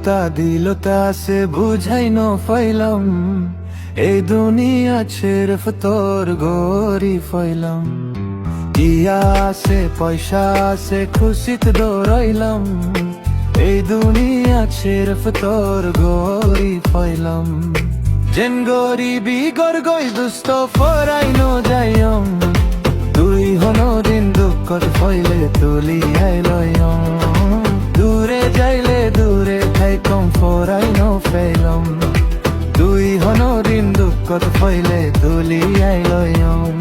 তা দিল তা সে বুঝাই ন ফাইলাম এই দুনিয়া ছেড়ে তোর গরি ফাইলাম ইয়া আছে পয়সা আছে খুশিতে দৌড়াইলাম এই দুনিয়া ছেড়ে তোর গরি ফাইলাম যেন গরিবি গরগই দুষ্ট ফরাই ন যাইম তুই হনো দিন দুঃখ ফইলে তুলি আইলয়ম দূরে যাইলে দূরে থাইকম ফরাই ন ফেলম তুই হনো দিন দুঃখ ফইলে তুলি আইলয়ম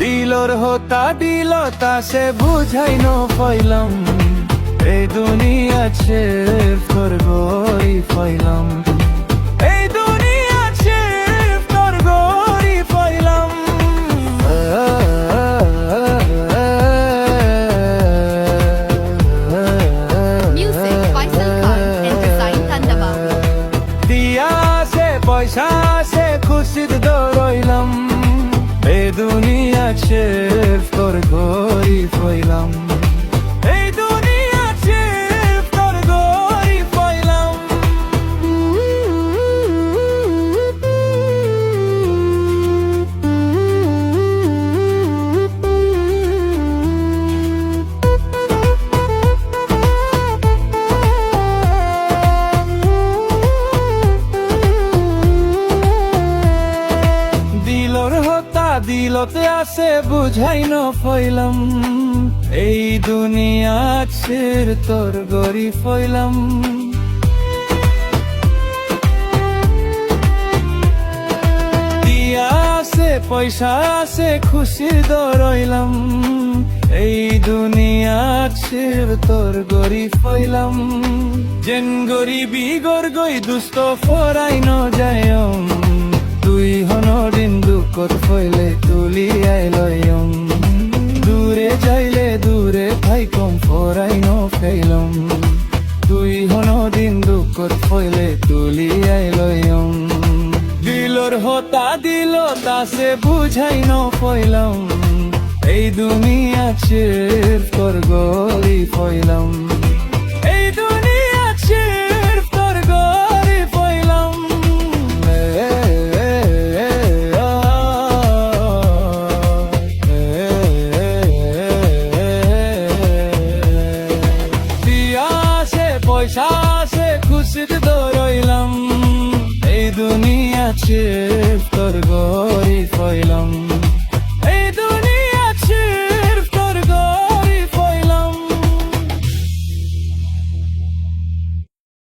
দিলর হতা দিল তা সে বুঝাই ন ফইলাম এই দুনিয়া ছেড়ে তোর গরি ফইলাম এই দুনিয়া ছেড়ে তোর গরি ফইলাম Music Faisal Khan and Design Tandava. দিয়া সে পয়সা সে খুশিতে দৌড়াইলাম এই দুনিয়া ছেড়ে তোর গরি ফইলাম এই দুনিয়া ছেড়ে তোর গরি ফইলাম দিলর হতা দিলতে আসে বুঝাই ন ফইলাম এই দুনিয়া ছেড়ে তোর গরি ফইলাম দিয়া আছে পয়সা আছে খুশির দৌড়াইলাম এই দুনিয়া ছেড়ে তোর গরি ফইলাম যেন গরিবি গরগই দুষ্ট ফরাই ন যায়ম তুই হনদিন দুঃখ ফইলে তুলি আইলয়ম দূরে যাইলে দূরে থাইকম ফরাই ন ফেলম তুই হনদিন দুঃখ ফইলে তুলি আইলয়ম দিলর হতা দিল তা সে বুঝাই ন ফইলাম এই দুনিয়া ছেড়ে তোর গরি ফইলাম এই দুনিয়া ছেড়ে তোর গরি ফইলাম দিয়া আছে পয়সা আছে খুশিতে দৌড়াইলাম এই দুনিয়া ছেড়ে তোর গরি ফইলাম